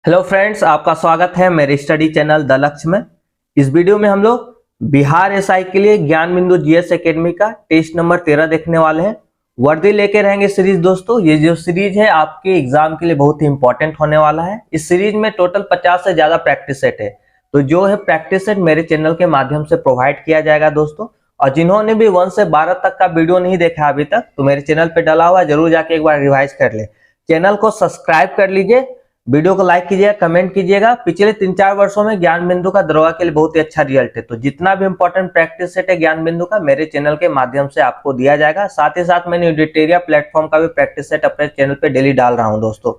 Hello friends, आपका स्वागत है मेरे स्टडी चैनल द लक्ष्य में। इस वीडियो में हम लोग बिहार एसआई के लिए ज्ञान बिंदु जीएस एकेडमी का टेस्ट नंबर 13 देखने वाले हैं। वर्दी लेके रहेंगे सीरीज। दोस्तों, ये जो सीरीज है आपके एग्जाम के लिए बहुत ही इंपॉर्टेंट होने वाला है। इस सीरीज में टोटल 50 से ज्यादा प्रैक्टिस सेट है, तो जो है प्रैक्टिस सेट मेरे चैनल के माध्यम से प्रोवाइड किया जाएगा दोस्तों। और जिन्होंने भी 1 से 12 तक का वीडियो नहीं देखा अभी तक, तो मेरे चैनल पे डला हुआ है, जरूर जाके एक बार रिवाइज कर ले। चैनल को सब्सक्राइब कर लीजिए, वीडियो को लाइक कीजिएगा, कमेंट कीजिएगा। पिछले 3-4 वर्षों में ज्ञान बिंदु का दरोगा के लिए बहुत ही अच्छा रिजल्ट है, तो जितना भी इंपॉर्टेंट प्रैक्टिस सेट है ज्ञान बिंदु का मेरे चैनल के माध्यम से आपको दिया जाएगा। साथ ही साथ मैंने यूडिटेरिया प्लेटफॉर्म का भी प्रैक्टिस सेट अपने चैनल पे डेली डाल रहा हूं दोस्तों।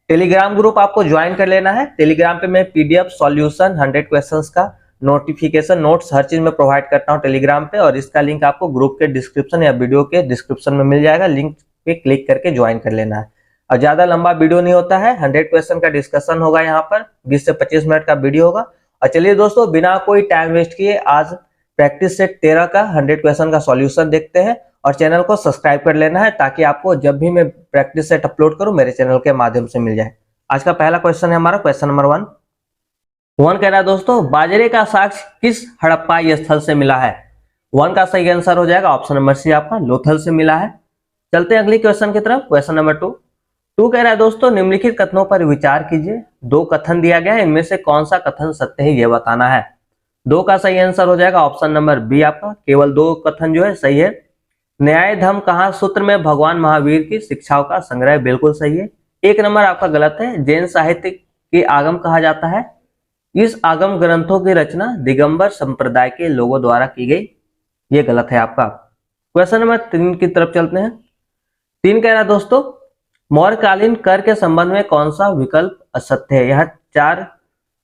टेलीग्राम ग्रुप आपको ज्वाइन कर लेना है। टेलीग्राम पे मैं पीडीएफ सॉल्यूशन 100 क्वेश्चंस का नोटिफिकेशन नोट्स हर चीज में प्रोवाइड करता हूं टेलीग्राम पे, और इसका लिंक आपको ग्रुप के डिस्क्रिप्शन या वीडियो के डिस्क्रिप्शन में मिल जाएगा। लिंक पे क्लिक करके ज्वाइन कर लेना है। और ज्यादा लंबा वीडियो नहीं होता है, 100 क्वेश्चन का डिस्कशन होगा, यहाँ पर 20 से 25 मिनट का वीडियो होगा। और चलिए दोस्तों, बिना कोई टाइम वेस्ट किए आज प्रैक्टिस सेट 13 का 100 क्वेश्चन का सॉल्यूशन देखते हैं। और चैनल को सब्सक्राइब कर लेना है ताकि आपको जब भी मैं प्रैक्टिस सेट अपलोड करूं मेरे चैनल के माध्यम से मिल जाए। आज का पहला क्वेश्चन है हमारा क्वेश्चन नंबर 1 कह रहा है दोस्तों, बाजरे का साक्ष्य किस हड़प्पाई स्थल से मिला है? 1 का सही आंसर हो जाएगा ऑप्शन नंबर सी, आपका लोथल से मिला है। चलते हैं अगली क्वेश्चन की तरफ। क्वेश्चन नंबर 2 कह रहा है दोस्तों, निम्नलिखित कथनों पर विचार कीजिए। 2 कथन दिया गया है, इनमें से कौन सा कथन सत्य है ये बताना है। 2 का सही आंसर हो जाएगा ऑप्शन नंबर बी, आपका केवल 2 कथन जो है सही है। न्याय धर्म कहा सूत्र में भगवान महावीर की शिक्षाओं का संग्रह, बिल्कुल सही है। 1 नंबर आपका गलत है। जैन साहित्य के आगम कहा जाता है। इस आगम ग्रंथों की रचना दिगंबर संप्रदाय के लोगों द्वारा की गई, ये गलत है आपका। क्वेश्चन नंबर 3 की तरफ चलते हैं। 3 कह रहा है दोस्तों, मौर्यकालीन कर के संबंध में कौन सा विकल्प असत्य है? यहाँ 4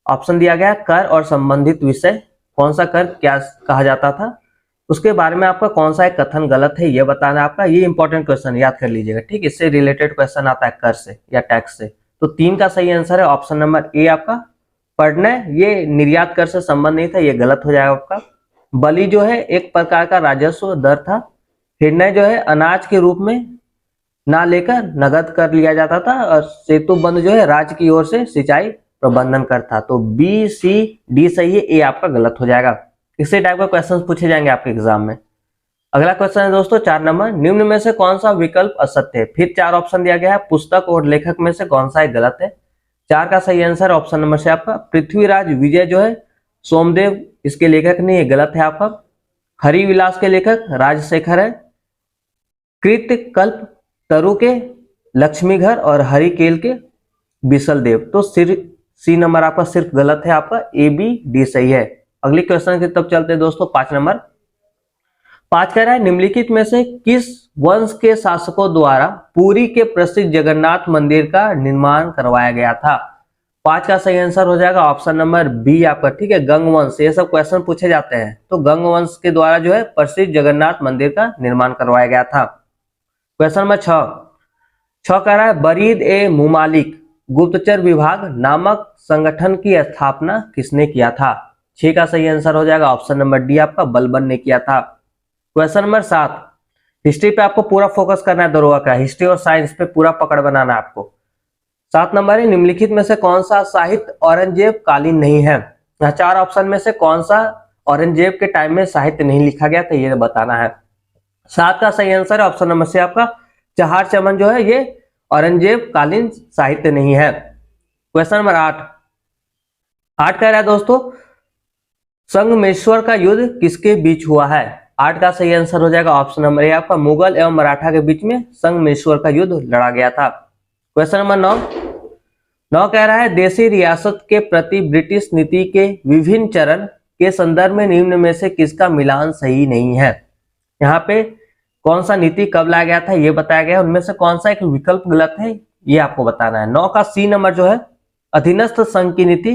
ऑप्शन दिया गया। कर और संबंधित विषय, कौन सा कर क्या कहा जाता था, उसके बारे में आपका कौन सा एक कथन गलत है ये बताना है आपका। ये इंपॉर्टेंट क्वेश्चन याद कर लीजिएगा, ठीक। इससे रिलेटेड क्वेश्चन आता है कर से या टैक्स से। तो 3 का सही आंसर है ऑप्शन नंबर ए, आपका पढ़ने, ये निर्यात कर से संबंध नहीं था, ये गलत हो जाएगा आपका। बलि जो है एक प्रकार का राजस्व दर था। हिरण्य जो है अनाज के रूप में ना लेकर नगद कर लिया जाता था। और सेतु बंद जो है राज्य की ओर से सिंचाई प्रबंधन कर था। तो बी सी डी सही है, ए आपका गलत हो जाएगा। इसी टाइप का क्वेश्चन पूछे जाएंगे आपके एग्जाम में। अगला क्वेश्चन है दोस्तों 4 नंबर, निम्न में से कौन सा विकल्प असत्य है? फिर 4 ऑप्शन दिया गया है। पुस्तक और लेखक में से कौन सा एक गलत है? 4 का सही आंसर ऑप्शन नंबर से आपका पृथ्वीराज विजय जो है सोमदेव इसके लेखक नहीं, ये गलत है आपका। हरिविलास के लेखक राजशेखर है। कृत कल्प तरु के लक्ष्मीघर और हरिकेल के बिसल देव, तो सी नंबर आपका सिर्फ गलत है, आपका ए बी डी सही है। अगली क्वेश्चन की तरफ चलते हैं दोस्तों 5 नंबर। 5 कह रहा है, निम्नलिखित में से किस वंश के शासकों द्वारा पुरी के प्रसिद्ध जगन्नाथ मंदिर का निर्माण करवाया गया था? 5 का सही आंसर हो जाएगा ऑप्शन नंबर बी आपका, ठीक है, गंग वंश। ये सब क्वेश्चन पूछे जाते हैं, तो गंग वंश के द्वारा जो है प्रसिद्ध जगन्नाथ मंदिर का निर्माण करवाया गया था। क्वेश्चन नंबर 6 कह रहा है, बरीद ए मुमालिक गुप्तचर विभाग नामक संगठन की स्थापना किसने किया था? 6 का सही आंसर हो जाएगा ऑप्शन नंबर डी, आपका बलबन ने किया था। क्वेश्चन नंबर 7, हिस्ट्री पे आपको पूरा फोकस करना है दरोगा का, हिस्ट्री और साइंस पे पूरा पकड़ बनाना है आपको। 7 नंबर है, निम्नलिखित में से कौन सा साहित्य औरंगजेब कालीन नहीं है? यहाँ 4 ऑप्शन में से कौन सा औरंगजेब के टाइम में साहित्य नहीं लिखा गया था, ये बताना है। 7 का सही आंसर है ऑप्शन नंबर से आपका चहार चमन जो है ये औरंगजेब कालीन साहित्य नहीं है। क्वेश्चन नंबर 8 कह रहा है दोस्तों, संगमेश्वर का युद्ध किसके बीच हुआ है? 8 का सही आंसर हो जाएगा ऑप्शन नंबर ए, आपका मुगल एवं मराठा के बीच में संगमेश्वर का युद्ध लड़ा गया था। क्वेश्चन नंबर 9 कह रहा है, देशी रियासत के प्रति ब्रिटिश नीति के विभिन्न चरण के संदर्भ में निम्न में से किसका मिलान सही नहीं है? यहाँ पे कौन सा नीति कब लाया गया था ये बताया गया है, उनमें से कौन सा एक विकल्प गलत है ये आपको बताना है। 9 का सी नंबर जो है अधीनस्थ संघ की नीति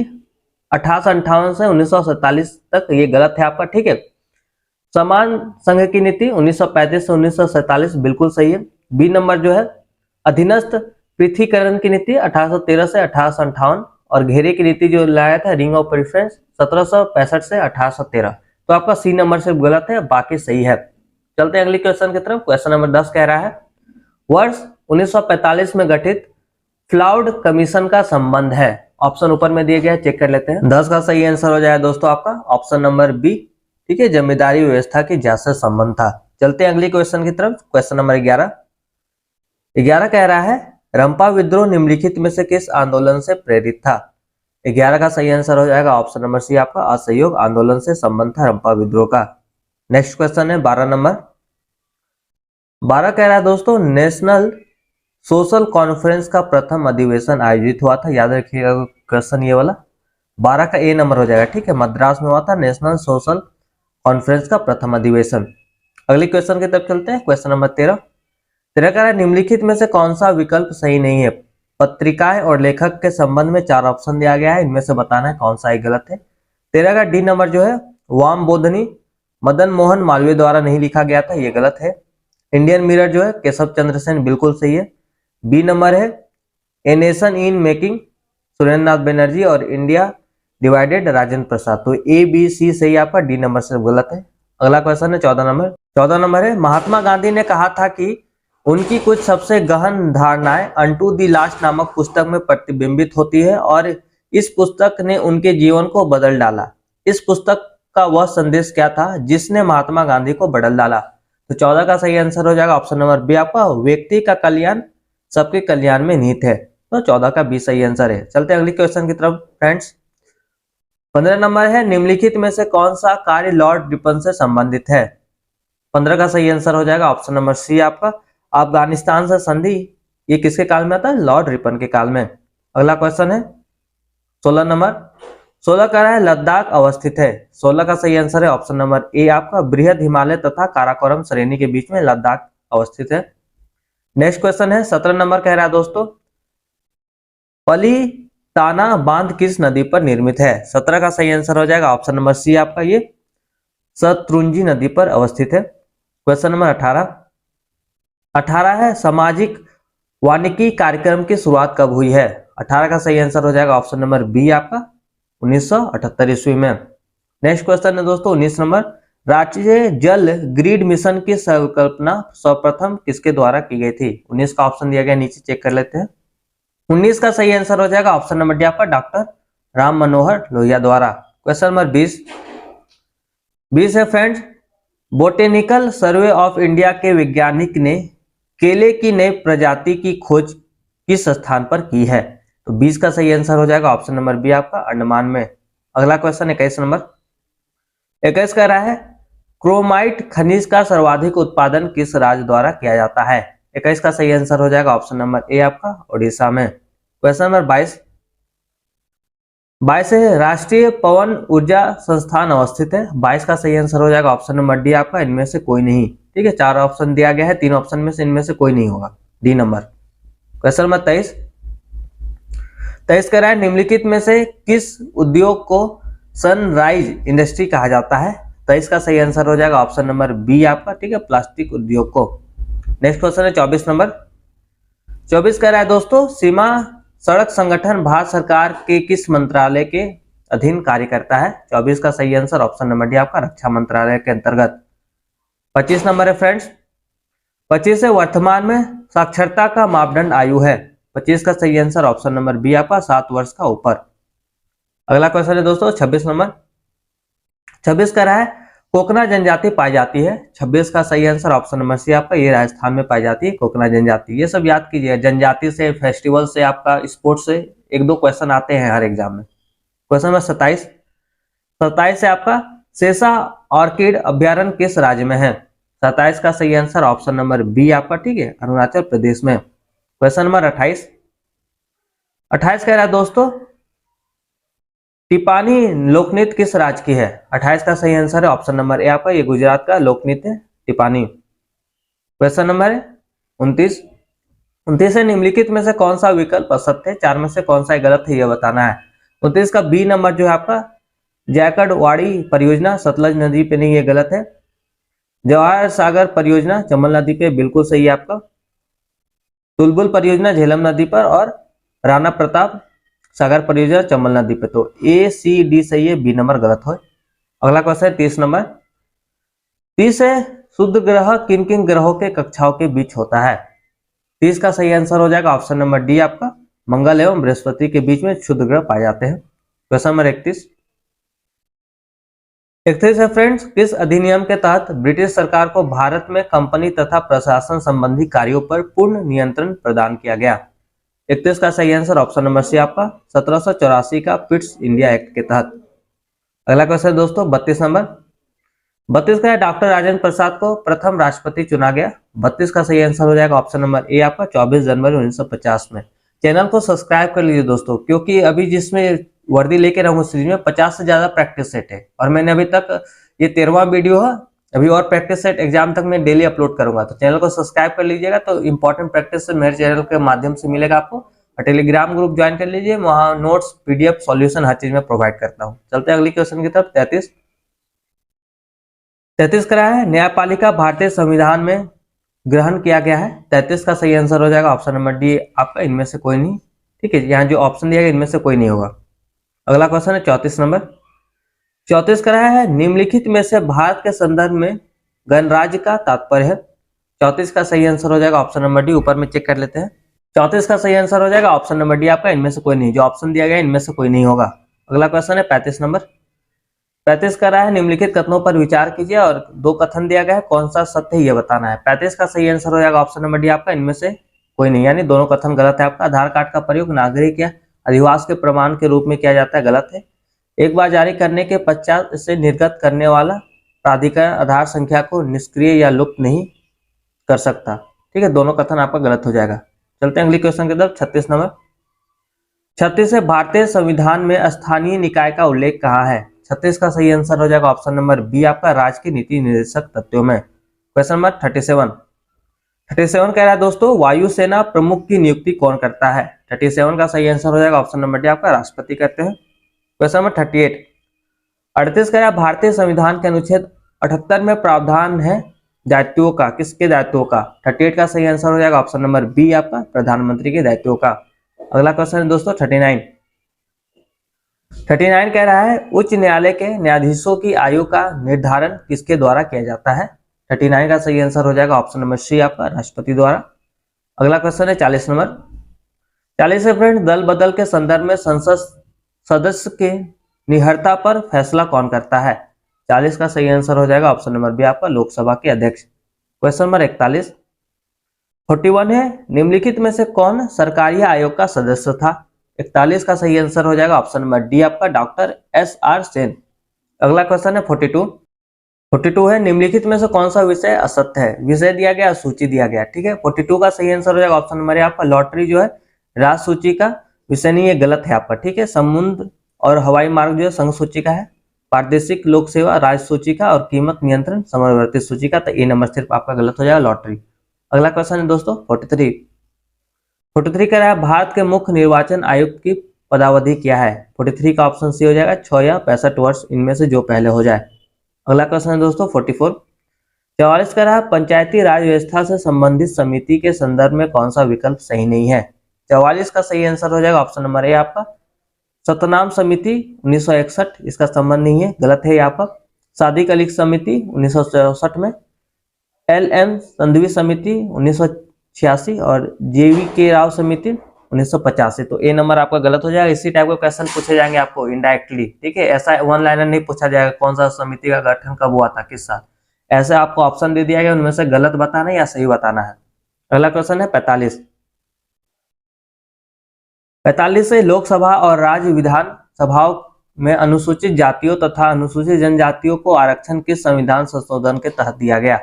1858 से 1947 तक, ये गलत है आपका, ठीक है। समान संघ की नीति 1935 से 1947 बिल्कुल सही है। बी नंबर जो है अधीनस्थ पृथ्वीकरण की नीति 1813 से 1858, और घेरे की नीति जो लाया था रिंग ऑफ प्रेफरेंस 1765 से 1813, तो आपका सी नंबर से गलत है, बाकी सही है। चलते हैं अगली क्वेश्चन की तरफ। क्वेश्चन नंबर 10 कह रहा है, वर्ष 1945 में गठित फ्लाउड कमीशन का संबंध है ऑप्शन ऊपर में दिए गए, चेक कर लेते हैं। 10 का सही आंसर हो जाएगा दोस्तों आपका ऑप्शन नंबर बी। ठीक है, जमींदारी व्यवस्था की जांच से संबंध था। चलते हैं अगली क्वेश्चन की तरफ। क्वेश्चन नंबर 11 कह रहा है रंपा विद्रोह निम्नलिखित में से किस आंदोलन से प्रेरित था। 11 का सही आंसर हो जाएगा ऑप्शन नंबर सी आपका असहयोग आंदोलन से संबंध था रंपा विद्रोह का। नेक्स्ट क्वेश्चन है 12 नंबर। 12 कह रहा है दोस्तों नेशनल सोशल कॉन्फ्रेंस का प्रथम अधिवेशन आयोजित हुआ था। याद रखिएगा क्वेश्चन ये वाला 12 का ए नंबर हो जाएगा। ठीक है, मद्रास में हुआ था नेशनल सोशल कॉन्फ्रेंस का प्रथम अधिवेशन। अगले क्वेश्चन की तरफ चलते हैं। क्वेश्चन नंबर 13 कह रहा है निम्नलिखित में से कौन सा विकल्प सही नहीं है। पत्रिकाएं और लेखक के संबंध में 4 ऑप्शन दिया गया है, इनमें से बताना है कौन सा गलत है। 13 का डी नंबर जो है वाम बोधनी मदन मोहन मालवीय द्वारा नहीं लिखा गया था, ये गलत है। इंडियन मिरर जो है केशव चंद्र सेन, बिल्कुल सही है। बी नंबर है a nation in making Surendra Nath Banerjee और इंडिया डिवाइडेड राजेंद्र प्रसाद। तो ए बी सी सही आपका, डी नंबर से गलत है। अगला क्वेश्चन है 14 नंबर है महात्मा गांधी ने कहा था कि उनकी कुछ सबसे गहन धारणाएं अनटू द लास्ट नामक पुस्तक में प्रतिबिंबित होती है और इस पुस्तक ने उनके जीवन को बदल डाला। इस पुस्तक का वह संदेश क्या था जिसने महात्मा गांधी को बदल डाला। तो 14 का सही आंसर हो जाएगा ऑप्शन नंबर बी आपका व्यक्ति का कल्याण सबके कल्याण में निहित है। तो 14 का बी सही आंसर है। चलते हैं अगली क्वेश्चन की तरफ फ्रेंड्स। 15 नंबर है निम्नलिखित में से कौन सा कार्य लॉर्ड रिपन से संबंधित है। 15 का सही आंसर हो जाएगा ऑप्शन नंबर सी आपका अफगानिस्तान से संधि, ये किसके काल में आता है, लॉर्ड रिपन के काल में। अगला क्वेश्चन है 16 नंबर। 16 कह रहा है लद्दाख अवस्थित है। 16 का सही आंसर है ऑप्शन नंबर ए आपका बृहद हिमालय तथा काराकोरम श्रेणी के बीच में लद्दाख अवस्थित है। नेक्स्ट क्वेश्चन है 17 नंबर कह रहा है दोस्तों पलीताना बांध किस नदी पर निर्मित है। 17 का सही आंसर हो जाएगा ऑप्शन नंबर सी आपका ये शत्रुंजी नदी पर अवस्थित है। क्वेश्चन नंबर 18 है सामाजिक वानिकी कार्यक्रम की शुरुआत कब हुई है। 18 का सही आंसर हो जाएगा ऑप्शन नंबर बी आपका 1978 ईस्वी में। नेक्स्ट क्वेश्चन है दोस्तों 19 नंबर राष्ट्रीय जल ग्रिड मिशन की संकल्पना सर्वप्रथम किसके द्वारा की गई थी। 19 का ऑप्शन दिया गया, नीचे चेक कर लेते हैं। 19 का सही आंसर हो जाएगा ऑप्शन नंबर डी आपका डॉक्टर राम मनोहर लोहिया द्वारा। क्वेश्चन नंबर 20 है friends botanical survey of India के वैज्ञानिक ने केले की नई प्रजाति की खोज किस स्थान पर की है। तो 20 का सही आंसर हो जाएगा ऑप्शन नंबर बी आपका अंडमान में। अगला क्वेश्चन 21 नंबर। 21 कह रहा है क्रोमाइट खनिज का सर्वाधिक उत्पादन किस राज्य द्वारा किया जाता है। 21 का सही आंसर हो जाएगा ऑप्शन नंबर ए आपका ओडिशा में। क्वेश्चन नंबर 22 है राष्ट्रीय पवन ऊर्जा संस्थान अवस्थित है। 22 का सही आंसर हो जाएगा ऑप्शन नंबर डी आपका इनमें से कोई नहीं। ठीक है, 4 ऑप्शन दिया गया है, 3 ऑप्शन में से इनमें से कोई नहीं होगा, डी नंबर। क्वेश्चन नंबर 23 कह रहा है निम्नलिखित में से किस उद्योग को सनराइज इंडस्ट्री कहा जाता है। 23 का सही आंसर हो जाएगा ऑप्शन नंबर बी आपका, ठीक है, प्लास्टिक उद्योग को। नेक्स्ट क्वेश्चन है 24 नंबर। 24 कह रहा है दोस्तों सीमा सड़क संगठन भारत सरकार के किस मंत्रालय के अधीन कार्य करता है। 24 का सही आंसर ऑप्शन नंबर डी आपका रक्षा मंत्रालय के अंतर्गत। 25 नंबर है फ्रेंड्स। 25 है वर्तमान में साक्षरता का मापदंड आयु है। 25 का सही आंसर ऑप्शन नंबर बी आपका 7 वर्ष का ऊपर। अगला क्वेश्चन है दोस्तों 26 नंबर। 26 कह रहा है कोकना जनजाति पाई जाती है। 26 का सही आंसर ऑप्शन नंबर सी आपका ये राजस्थान में पाई जाती है कोकना जनजाति। ये सब याद कीजिए, जनजाति से, फेस्टिवल से, आपका स्पोर्ट्स से 1-2 क्वेश्चन आते हैं हर एग्जाम में। क्वेश्चन नंबर 27 से आपका शेषा ऑर्किड अभ्यारण्य किस राज्य में है। 27 का सही आंसर ऑप्शन नंबर बी आपका, ठीक है, अरुणाचल प्रदेश में। क्वेश्चन नंबर 28 कह रहा है दोस्तों टिपानी लोकनृत्य किस राज्य की है। 28 का सही आंसर है ऑप्शन नंबर ए आपका ये गुजरात का लोकनृत्य टिपानी। क्वेश्चन नंबर 29 है निम्नलिखित में से कौन सा विकल्प असत्य है, 4 में से कौन सा गलत है यह बताना है। 29 का बी नंबर जो है आपका जैकड़वाड़ी परियोजना सतलज नदी पे नहीं, ये गलत है। जवाहर सागर परियोजना चंबल नदी पे, बिल्कुल सही है आपका। तुलबुल परियोजना झेलम नदी पर और राणा प्रताप सागर परियोजना चंबल नदी पे। तो ए सी डी सही है, बी नंबर गलत हो। अगला क्वेश्चन है 30 नंबर। 30 है शुद्ध ग्रह किन किन ग्रहों के कक्षाओं के बीच होता है। 30 का सही आंसर हो जाएगा ऑप्शन नंबर डी आपका मंगल एवं बृहस्पति के बीच में क्षुद्र ग्रह पाए जाते हैं। क्वेश्चन नंबर 31 है फ्रेंड्स, किस अधिनियम के तहत ब्रिटिश सरकार को भारत में कंपनी तथा प्रशासन संबंधी कार्यों पर पूर्ण नियंत्रण प्रदान किया गया? 31 का सही आंसर ऑप्शन नंबर सी आपका 1784 का पिट्स इंडिया एक्ट के तहत। अगला क्वेश्चन दोस्तों 32 नंबर, 32 का डॉक्टर राजेंद्र प्रसाद को प्रथम राष्ट्रपति चुना गया। 32 का सही आंसर हो जाएगा ऑप्शन नंबर ए आपका 24 जनवरी 1950 में। चैनल को सब्सक्राइब कर लीजिए दोस्तों, क्योंकि अभी जिसमें वर्दी लेके रहूंगा सीरीज में 50 से ज्यादा प्रैक्टिस सेट है और मैंने अभी तक ये 13वां वीडियो है, अभी और प्रैक्टिस सेट एग्जाम तक मैं डेली अपलोड करूंगा। तो चैनल को सब्सक्राइब कर लीजिएगा, तो इंपॉर्टेंट प्रैक्टिस मेरे चैनल के माध्यम से मिलेगा आपको। और टेलीग्राम ग्रुप ज्वाइन कर लीजिए, वहां नोट्स पीडीएफ सॉल्यूशन हर चीज में प्रोवाइड करता हूँ। चलते हैं अगली क्वेश्चन की तरफ। 33 करा है, न्यायपालिका भारतीय संविधान में ग्रहण किया गया है। 33 का सही आंसर हो जाएगा ऑप्शन नंबर डी आपका, इनमें से कोई नहीं। ठीक है, यहाँ जो ऑप्शन दिया गया इनमें से कोई नहीं होगा। अगला क्वेश्चन है 34 नंबर, 34 करा है, निम्नलिखित में से भारत के संदर्भ में गणराज्य का तात्पर्य है। 34 का सही आंसर हो जाएगा ऑप्शन नंबर डी, ऊपर में चेक कर लेते हैं। 34 का सही आंसर हो जाएगा ऑप्शन नंबर डी आपका, इनमें से कोई नहीं। जो ऑप्शन दिया गया इनमें से कोई नहीं होगा। अगला क्वेश्चन है 35 नंबर, 35 करा है, निम्नलिखित कथनों पर विचार कीजिए और दो कथन दिया गया है, कौन सा सत्य है ये बताना है। 35 का सही आंसर हो जाएगा ऑप्शन नंबर डी आपका, इनमें से कोई नहीं, यानी दोनों कथन गलत है आपका। आधार कार्ड का प्रयोग नागरिक या अधिवास के प्रमाण के रूप में किया जाता है, गलत है। एक बार जारी करने के पश्चात इसे निर्गत करने वाला प्राधिकरण आधार संख्या को निष्क्रिय या लुप्त नहीं कर सकता। ठीक है, दोनों कथन आपका गलत हो जाएगा। चलते हैं अगली क्वेश्चन की तरफ। 36 नंबर, 36 है, भारतीय संविधान में स्थानीय निकाय का उल्लेख कहाँ है? 36 का सही आंसर हो जाएगा ऑप्शन नंबर बी आपका, राज्य की नीति निर्देशक तथ्यों में। क्वेश्चन नंबर 37 कह रहा है दोस्तों, वायुसेना प्रमुख की नियुक्ति कौन करता है? 37 का सही आंसर हो जाएगा ऑप्शन नंबर डी आपका, राष्ट्रपति करते हैं। क्वेश्चन नंबर 38 कह रहा है, भारतीय संविधान के अनुच्छेद 78 में प्रावधान है दायित्वों का, किसके दायित्वों का? 38 का सही आंसर हो जाएगा ऑप्शन नंबर बी आपका, प्रधानमंत्री के दायित्वों का। अगला क्वेश्चन है दोस्तों 39 कह रहा है, उच्च न्यायालय के न्यायाधीशों की आयु का निर्धारण किसके द्वारा किया जाता है? 39 का सही आंसर हो जाएगा ऑप्शन नंबर सी आपका, राष्ट्रपति द्वारा। अगला क्वेश्चन है 40 नंबर, 40 फ्रेंड, दल बदल के संदर्भ में संसद सदस्य के निहरता पर फैसला कौन करता है? 40 का सही आंसर हो जाएगा ऑप्शन नंबर बी आपका, लोकसभा के अध्यक्ष। क्वेश्चन नंबर 41 है, निम्नलिखित में से कौन सरकारी आयोग का सदस्य था? 41 का सही आंसर हो जाएगा ऑप्शन नंबर डी आपका, डॉक्टर SR सेन। अगला क्वेश्चन है 42 है, निम्नलिखित में से कौन सा विषय असत्य है? विषय दिया गया, सूची दिया गया। ठीक है, 42 का सही आंसर हो जाएगा ऑप्शन नंबर ए आपका, लॉटरी जो है राज्य सूची का विषय नहीं, ये गलत है आपका। ठीक है, समुद्र और हवाई मार्ग जो है संघ सूची का है, प्रादेशिक लोक सेवा राज्य सूची का, और कीमत नियंत्रण समवर्ती सूची का। तो ए नंबर सिर्फ आपका गलत हो जाएगा, लॉटरी। अगला क्वेश्चन है दोस्तों 43 कह रहा है, भारत के मुख्य निर्वाचन आयुक्त की पदावधि क्या है? 43 का ऑप्शन सी हो जाएगा, 6 या 65 वर्ष, इनमें से जो पहले हो जाए। अगला क्वेश्चन है दोस्तों 44 कह रहा है, पंचायती राज व्यवस्था से संबंधित समिति के संदर्भ में कौन सा विकल्प सही नहीं है? 44 का सही आंसर हो जाएगा ऑप्शन नंबर ए आपका, सतनाम समिति 1961, इसका संबंध नहीं है, गलत है यहाँ पर। सादिक अली समिति 1964 में, LM संधवी समिति 1986 और JVK राव समिति 1985। तो ए नंबर आपका गलत हो जाएगा। इसी टाइप का क्वेश्चन पूछे जाएंगे आपको इनडायरेक्टली। ठीक है, ऐसा वन लाइनर नहीं पूछा जाएगा कौन सा समिति का गठन कब हुआ था, किस साल। ऐसे आपको ऑप्शन दे दिया गया, उनमें से गलत बताना है या सही बताना है। अगला क्वेश्चन है 45 से लोकसभा और राज्य विधान सभाओं में अनुसूचित जातियों तथा अनुसूचित जनजातियों को आरक्षण किस संविधान संशोधन के तहत दिया गया?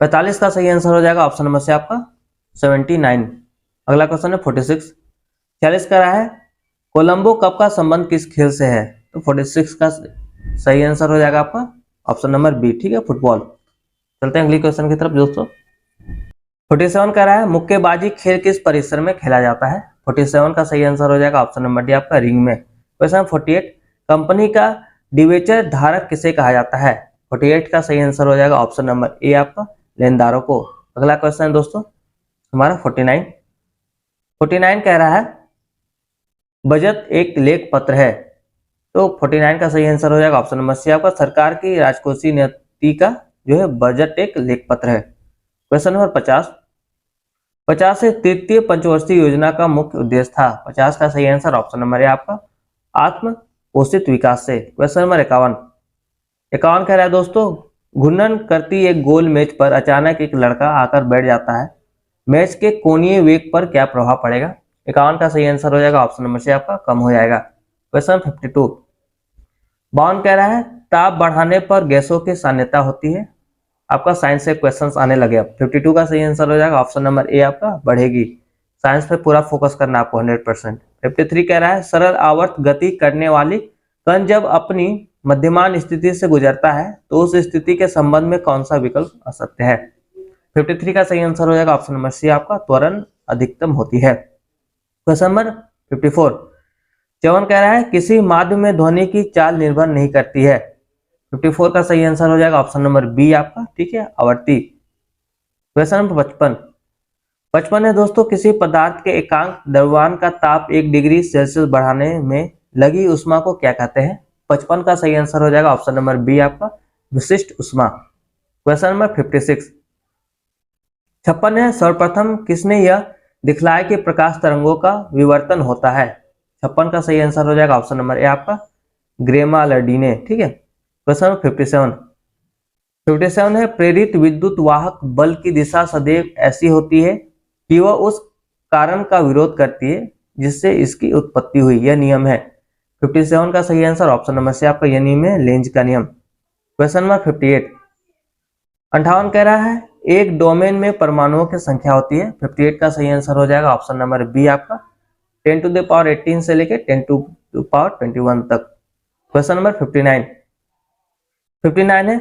45 का सही आंसर हो जाएगा ऑप्शन नंबर से आपका 79। अगला क्वेश्चन है 46 का है, कोलंबो कप का संबंध किस खेल से है? तो 46 का सही आंसर हो जाएगा आपका ऑप्शन नंबर बी। ठीक है, फुटबॉल। चलते हैं अगली क्वेश्चन की तरफ दोस्तों। 47 का है, मुक्केबाजी खेल किस परिसर में खेला जाता है? 47 का सही आंसर हो जाएगा ऑप्शन नंबर डी आपका, रिंग में। क्वेश्चन 48, कंपनी का डिवेचर धारक किसे कहा जाता है? 48 का सही आंसर हो जाएगा ऑप्शन नंबर ए आपका, लेनदारों को। अगला क्वेश्चन है दोस्तों हमारा 49 कह रहा है, बजट एक लेख पत्र है। तो 49 का सही आंसर हो जाएगा ऑप्शन नंबर सी आपका, सरकार की राजकोषीय नीति का जो है बजट एक लेख पत्र है। क्वेश्चन नंबर 50, 50 से तृतीय पंचवर्षीय योजना का मुख्य उद्देश्य था। 50 का सही आंसर ऑप्शन नंबर है आपका आत्म पोषित विकास से। क्वेश्चन नंबर 51 कह रहा है दोस्तों, घूर्णन करती एक गोल मेज पर अचानक एक लड़का आकर बैठ जाता है, मेज के कोणीय वेग पर क्या प्रभाव पड़ेगा? 51 का सही आंसर हो जाएगा ऑप्शन नंबर से आपका कम हो जाएगा। क्वेश्चन 52 52 कह रहा है, ताप बढ़ाने पर गैसों की सान्यता होती है। आपका साइंस से क्वेश्चंस आने लगे। अब 52 का सही आंसर हो जाएगा ऑप्शन नंबर ए आपका बढ़ेगी। साइंस पे पूरा फोकस करना आपको 100%। 53 कह रहा है, सरल आवर्त गति करने वाली कण जब अपनी मध्यमान स्थिति से गुजरता है तो उस स्थिति के संबंध में कौन सा विकल्प असत्य है? 53 का सही आंसर हो जाएगा ऑप्शन नंबर सी आपका त्वरण अधिकतम होती है। क्वेश्चन नंबर 54 54 कह रहा है, किसी माध्यम में ध्वनि की चाल निर्भर नहीं करती है। 54 का सही आंसर हो जाएगा ऑप्शन नंबर बी आपका, ठीक है, आवर्ती। क्वेश्चन नंबर 55 है दोस्तों, किसी पदार्थ के एकांक द्रव्यमान का ताप 1 डिग्री सेल्सियस बढ़ाने में लगी उष्मा को क्या कहते हैं? 55 का सही आंसर हो जाएगा ऑप्शन नंबर बी आपका विशिष्ट उष्मा। क्वेश्चन नंबर 56 है, सर्वप्रथम किसने यह दिखलाया कि प्रकाश तरंगों का विवर्तन होता है? 56 का सही आंसर हो जाएगा ऑप्शन नंबर ए आपका ग्रेमालडी ने, ठीक है। क्वेश्चन नंबर 57 है, प्रेरित विद्युत वाहक बल की दिशा सदैव ऐसी होती है कि वह उस कारण का विरोध करती है जिससे इसकी उत्पत्ति हुई, यह नियम है। 57 का सही आंसर ऑप्शन नंबर से आपका यह नियम है लेंज का नियम। क्वेश्चन नंबर 58 कह रहा है, एक डोमेन में परमाणुओं की संख्या होती है। 58 का सही आंसर हो जाएगा ऑप्शन नंबर बी आपका 10 टू द पावर 18 से लेके 10 टू द पावर 21 तक। क्वेश्चन नंबर 59 है,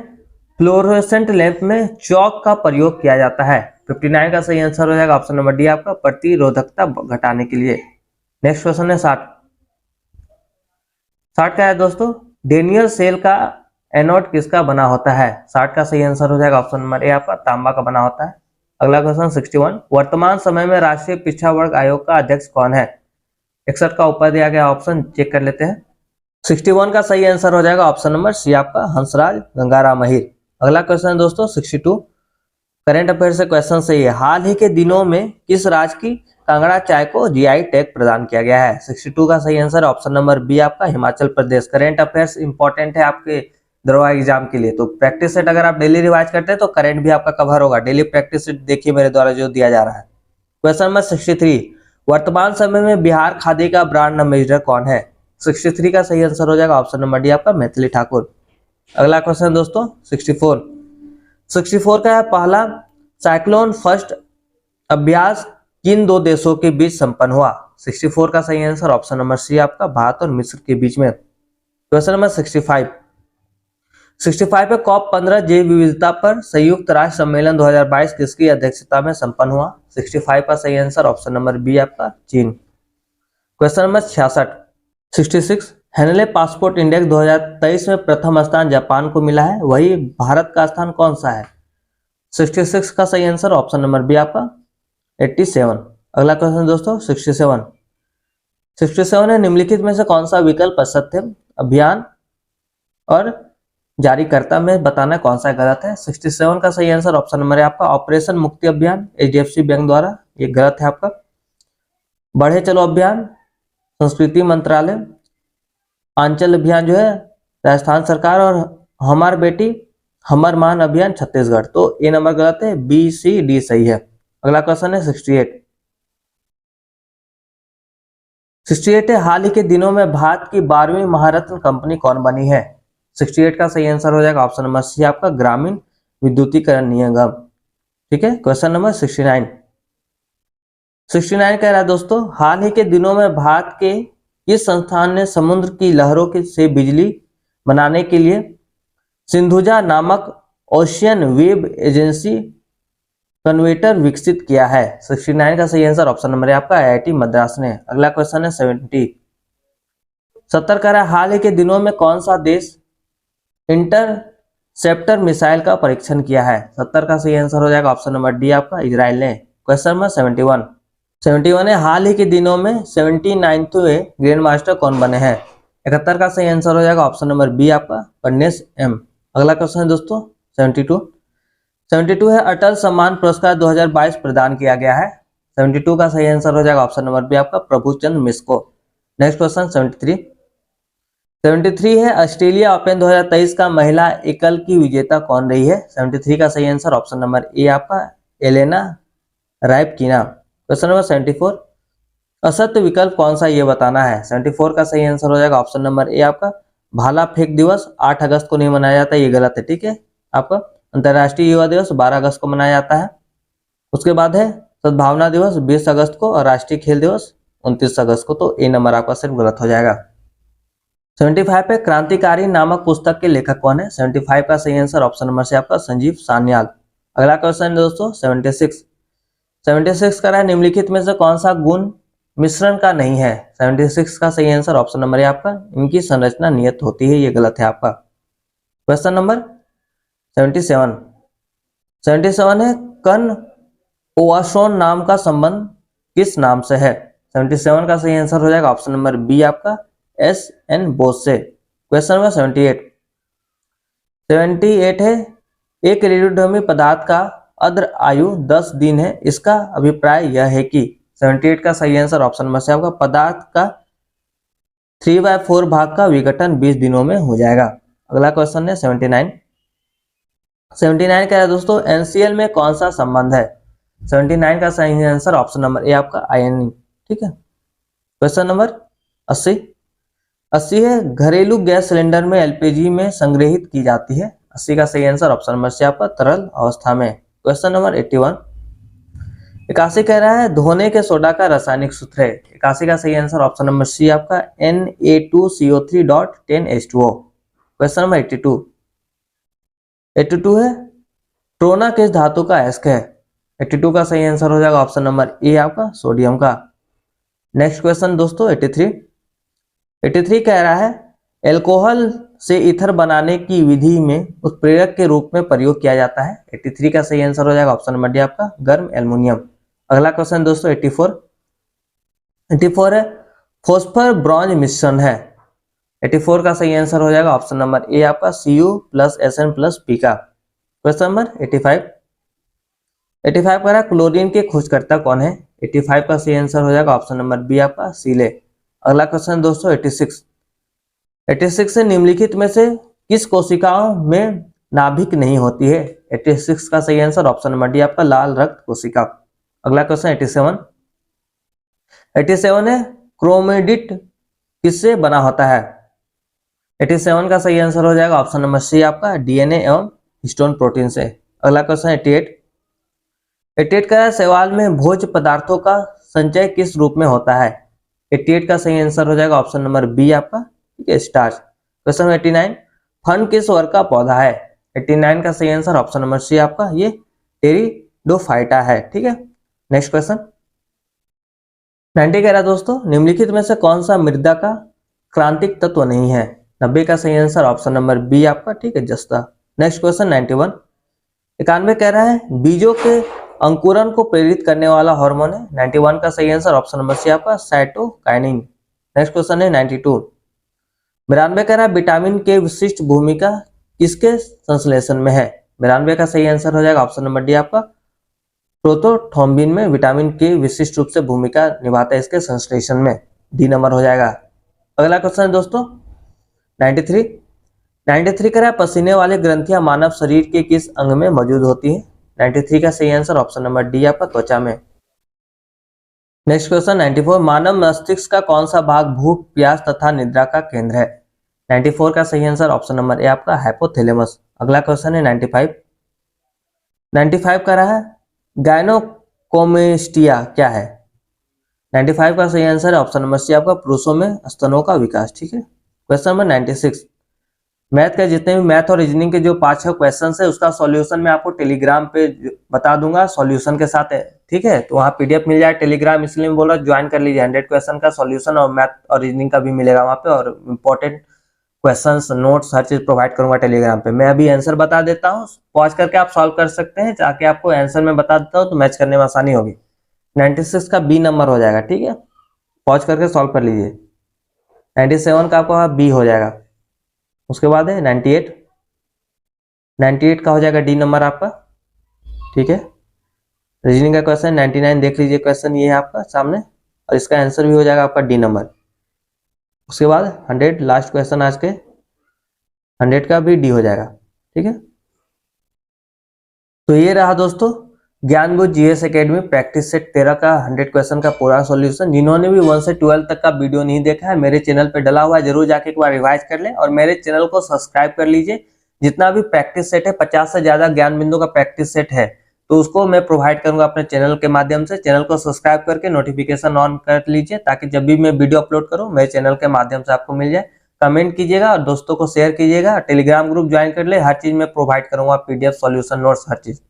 फ्लोरोसेंट लैंप में चौक का प्रयोग किया जाता है। 59 का सही आंसर हो जाएगा ऑप्शन नंबर डी आपका प्रतिरोधकता घटाने के लिए। नेक्स्ट क्वेश्चन है 60 का है दोस्तों, डेनियल सेल का एनोड किसका बना होता है? 60 का सही आंसर हो जाएगा ऑप्शन नंबर ए आपका तांबा का बना होता है। अगला क्वेश्चन 61, वर्तमान समय में राष्ट्रीय पिछड़ा वर्ग आयोग का अध्यक्ष कौन है? 61 का ऊपर दिया गया ऑप्शन चेक कर लेते हैं। 61 का सही आंसर हो जाएगा ऑप्शन नंबर सी आपका हंसराज गंगाराम अहिर। अगला क्वेश्चन है दोस्तों 62, करंट अफेयर से क्वेश्चन सही है, हाल ही के दिनों में किस राज्य की कांगड़ा चाय को जीआई टैग प्रदान किया गया है? 62 का सही आंसर ऑप्शन नंबर बी आपका Himachal Pradesh. Current affairs important है आपके दरवा एग्जाम के लिए, तो प्रैक्टिस सेट अगर आप डेली रिवाइज करते हैं तो करंट भी आपका कवर होगा। डेली प्रैक्टिस सेट देखिए मेरे द्वारा जो दिया जा रहा है। क्वेश्चन नंबर 63, वर्तमान समय में बिहार खादी का ब्रांड एम्बेसडर कौन है? 63 का सही आंसर हो जाएगा ऑप्शन नंबर डी आपका मैथिली ठाकुर। अगला क्वेश्चन दोस्तों 64 का है, पहला साइक्लोन फर्स्ट अभ्यास किन दो देशों के बीच संपन्न हुआ? 64 का सही आंसर ऑप्शन नंबर सी आपका भारत और मिस्र के बीच में। क्वेश्चन नंबर 65 पे कॉप 15 जैव विविधता पर संयुक्त राष्ट्र सम्मेलन 2022 किसकी अध्यक्षता में संपन्न हुआ? 65 का सही आंसर ऑप्शन नंबर बी आपका चीन। Question number 66 Henley passport index 2023 में प्रथम स्थान जापान को मिला है, वही भारत का स्थान कौन सा है? 66 का सही आंसर ऑप्शन नंबर बी आपका 87। अगला क्वेश्चन दोस्तों 67 है, निम्नलिखित में से कौन सा विकल्प असत्य है? अभियान और जारीकर्ता में बताना कौन सा गलत है? 67 का सही आंसर ऑप्शन नंबर है आपका ऑपरेशन मुक्ति अभियान एचडीएफसी बैंक द्वारा, ये गलत है आपका। बढ़े चलो अभियान संस्कृति मंत्रालय, आंचल अभियान जो है राजस्थान सरकार, और हमार बेटी हमर मान अभियान छत्तीसगढ़, तो ए नंबर गलत है, बी सी डी सही है। अगला क्वेश्चन है 68 है, हाल ही के दिनों में भारत की 12वीं महारत्न कंपनी कौन बनी है? 68 का सही आंसर हो जाएगा ऑप्शन नंबर सी आपका ग्रामीण विद्युतीकरण निगम, ठीक है। क्वेश्चन नंबर 69 कह रहा है दोस्तों, हाल ही के दिनों में भारत के इस संस्थान ने समुद्र की लहरों से बिजली बनाने के लिए सिंधुजा नामक ओशियन वेब एजेंसी कन्वर्टर विकसित किया है। 69 का सही आंसर ऑप्शन नंबर है आपका आईआईटी मद्रास ने। अगला क्वेश्चन है 70 कह रहा है, हाल ही के दिनों में कौन सा देश इंटरसेप्टर मिसाइल का परीक्षण किया है? 70 का सही आंसर हो जाएगा ऑप्शन नंबर डी आपका इजराइल ने। क्वेश्चन नंबर 71 है, हाल ही के दिनों में 79वें ग्रैंड मास्टर कौन बने हैं? 71 का सही आंसर हो जाएगा ऑप्शन नंबर बी आपका प्रज्ञेश एम। अगला क्वेश्चन है दोस्तों 72 है, अटल सम्मान पुरस्कार 2022 प्रदान किया गया है। 72 का सही आंसर हो जाएगा ऑप्शन नंबर बी आपका प्रभुचंद्र मिश्र। नेक्स्ट क्वेश्चन 73 है ऑस्ट्रेलिया ओपन 2023 का महिला एकल की विजेता कौन रही है? 73 का सही आंसर ऑप्शन नंबर ए आपका एलेना राइबकिना। क्वेश्चन नंबर 74 असत्य विकल्प कौन सा ये बताना है। 74 का सही आंसर हो जाएगा ऑप्शन नंबर ए आपका भाला फेंक दिवस 8 अगस्त को नहीं मनाया जाता, ये गलत है। ठीक है, आपका अंतर्राष्ट्रीय युवा दिवस 12 अगस्त को मनाया जाता है। उसके बाद है सद्भावना दिवस 20 अगस्त को और राष्ट्रीय खेल दिवस 29 अगस्त को, तो ए नंबर आपका सिर्फ गलत हो जाएगा। 75 पे क्रांतिकारी नामक पुस्तक के लेखक कौन है? 75 का सही आंसर ऑप्शन नंबर से आपका संजीव सान्याल। अगला क्वेश्चन दोस्तों 76 करा है निम्नलिखित में से कौन सा गुण मिश्रण का नहीं है? 76 का सही आंसर ऑप्शन नंबर है आपका इनकी संरचना नियत होती है, ये गलत है आपका। क्वेश्चन नंबर 77 है कन ओवासोन नाम का संबंध किस नाम से है? 77 का सही आंसर हो जाएगा ऑप्शन नंबर बी आपका एस एन बोस से। क्वेश्चन नंबर 78 है एक रेडियोधर्मी पदार्थ का अद्र आयु 10 दिन है, इसका अभिप्राय यह है कि 78 का सही आंसर ऑप्शन नंबर से आपका पदार्थ का 3/4 भाग का विघटन 20 दिनों में हो जाएगा। अगला क्वेश्चन है 79 का है दोस्तों एनसीएल में कौन सा संबंध है? 79 का सही आंसर ऑप्शन नंबर ए आपका आयनिंग। ठीक है, क्वेश्चन नंबर 80 है घरेलू गैस सिलेंडर में एलपीजी में संग्रहित की जाती है। 80 का सही आंसर ऑप्शन नंबर सी आपका तरल अवस्था में। क्वेश्चन नंबर 81 कह रहा है धोने के सोडा का रासायनिक सूत्र है। 81 का सही आंसर ऑप्शन नंबर सी आपका Na2CO3.10H2O। क्वेश्चन नंबर 82 है ट्रोना किस धातु का अयस्क है? 82 का सही आंसर हो जाएगा ऑप्शन नंबर ए आपका सोडियम का। नेक्स्ट क्वेश्चन दोस्तों 83 कह रहा है एल्कोहल से ईथर बनाने की विधि में उत्प्रेरक के रूप में प्रयोग किया जाता है। 83 का सही आंसर हो जाएगा ऑप्शन नंबर डी आपका गर्म एल्युमिनियम। अगला क्वेश्चन दोस्तों 84 है फॉस्फर ब्रॉन्ज मिश्रण है। 84 का सही आंसर हो जाएगा ऑप्शन नंबर ए आपका Cu+Sn+P का। क्वेश्चन नंबर 85 कह रहा है क्लोरीन के खोजकर्ता कौन है? 85 का सही आंसर हो जाएगा ऑप्शन नंबर बी आपका सीले। अगला क्वेश्चन दोस्तों 86 से निम्नलिखित में से किस कोशिकाओं में नाभिक नहीं होती है? 86 का सही आंसर ऑप्शन नंबर डी आपका लाल रक्त कोशिका। अगला क्वेश्चन 87 है क्रोमेटिड किससे बना होता है? 87 का सही आंसर हो जाएगा ऑप्शन नंबर सी आपका डीएनए एवं हिस्टोन प्रोटीन से। अगला क्वेश्चन 88 का सवाल में भोज्य पदार्थों का संचय किस रूप में होता है? 88 का सही आंसर हो जाएगा ऑप्शन नंबर बी आपका ठीक है स्टार्च। क्वेश्चन 89 फन किस वर्ग का पौधा है? 89 का सही आंसर ऑप्शन नंबर सी आपका ये टेरिडोफाइटा है। ठीक है, नेक्स्ट क्वेश्चन 90 कह रहा है दोस्तों निम्नलिखित में से कौन सा मृदा का क्रांतिक तत्व नहीं है? 90 का सही आंसर ऑप्शन नंबर बी आपका ठीक है जस्ता। नेक्स्ट क्वेश्चन 91 कह रहा है बीजों के अंकुरन को प्रेरित करने वाला हार्मोन है। 91 का सही आंसर ऑप्शन नंबर सी आपका साइटोकाइनिन। नेक्स्ट क्वेश्चन है 92 कह रहा है विटामिन के विशिष्ट भूमिका किसके संश्लेषण में है? 92 का सही आंसर हो जाएगा ऑप्शन नंबर डी आपका प्रोटोथॉम्बिन में विटामिन के विशिष्ट रूप से भूमिका निभाता है इसके संश्लेषण में, डी नंबर हो जाएगा। अगला क्वेश्चन दोस्तों 93 कह रहा है पसीने वाली ग्रंथियां मानव शरीर के किस अंग में मौजूद होती है? 93 का सही आंसर ऑप्शन नंबर डी आपका त्वचा में। नेक्स्ट क्वेश्चन 94 मानव मस्तिष्क का कौन सा भाग भूख प्यास तथा निद्रा का केंद्र है? 94 का सही आंसर ऑप्शन नंबर ए आपका हाइपोथैलेमस। अगला क्वेश्चन है 95 कह रहा है गायनोकोमेस्टिया क्या है? 95 का सही आंसर है ऑप्शन नंबर सी आपका पुरुषों में स्तनों का विकास। ठीक है, क्वेश्चन नंबर 96 मैथ के जितने भी मैथ और रीजनिंग के जो 5-6 क्वेश्चन है उसका सॉल्यूशन मैं आपको टेलीग्राम पे बता दूंगा सॉल्यूशन के साथ है। ठीक है, तो वहाँ पीडीएफ मिल जाए टेलीग्राम, इसलिए मैं बोल रहा ज्वाइन कर लीजिए। 100 क्वेश्चन का सॉल्यूशन और मैथ और रीजनिंग का भी मिलेगा वहाँ पे, और इंपॉर्टेंट क्वेश्चंस नोट्स हर चीज प्रोवाइड करूंगा टेलीग्राम पे। मैं अभी आंसर बता देता हूँ, पॉज करके आप सॉल्व कर सकते हैं, जाके आपको आंसर में बता देता हूँ तो मैच करने में आसानी होगी। 96 का बी नंबर हो जाएगा। ठीक है, पॉज करके सॉल्व कर लीजिए। 97 का आपका बी हो जाएगा। उसके बाद है 98 का हो जाएगा डी नंबर आपका। ठीक है, रीजनिंग का क्वेश्चन 99 देख लीजिए, क्वेश्चन ये है आपका सामने, और इसका आंसर भी हो जाएगा आपका डी नंबर। उसके बाद 100 लास्ट क्वेश्चन आज के, 100 का भी डी हो जाएगा। ठीक है, तो ये रहा दोस्तों ज्ञानबुद्ध जीएस एकेडमी प्रैक्टिस सेट 13 का 100 क्वेश्चन का पूरा सॉल्यूशन। जिन्होंने भी 1 से 12 तक का वीडियो नहीं देखा है, मेरे चैनल पे डला हुआ है, जरूर जाके एक बार रिवाइज कर ले और मेरे चैनल को सब्सक्राइब कर लीजिए। जितना भी प्रैक्टिस सेट है, 50 से ज्यादा ज्ञान बिंदु का प्रैक्टिस सेट है, तो उसको मैं प्रोवाइड करूंगा अपने चैनल के माध्यम से। चैनल को सब्सक्राइब करके नोटिफिकेशन ऑन कर लीजिए, ताकि जब भी मैं वीडियो अपलोड करूं मेरे चैनल के माध्यम से आपको मिल जाए। कमेंट कीजिएगा और दोस्तों को शेयर कीजिएगा। टेलीग्राम ग्रुप ज्वाइन कर ले, हर चीज मैं प्रोवाइड करूंगा, पीडीएफ सॉल्यूशन नोट्स हर चीज।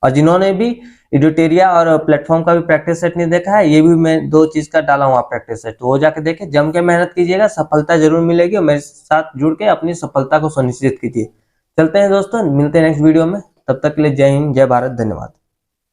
और जिन्होंने भी एडिटोरिया और प्लेटफॉर्म का भी प्रैक्टिस सेट नहीं देखा है, ये भी मैं 2 चीज का डाला हुआ प्रैक्टिस सेट, तो वो जाके देखे, जम के मेहनत कीजिएगा, सफलता जरूर मिलेगी। और मेरे साथ जुड़ के अपनी सफलता को सुनिश्चित कीजिए। चलते हैं दोस्तों, मिलते हैं नेक्स्ट वीडियो में, तब तक के लिए जय हिंद, जय भारत, धन्यवाद।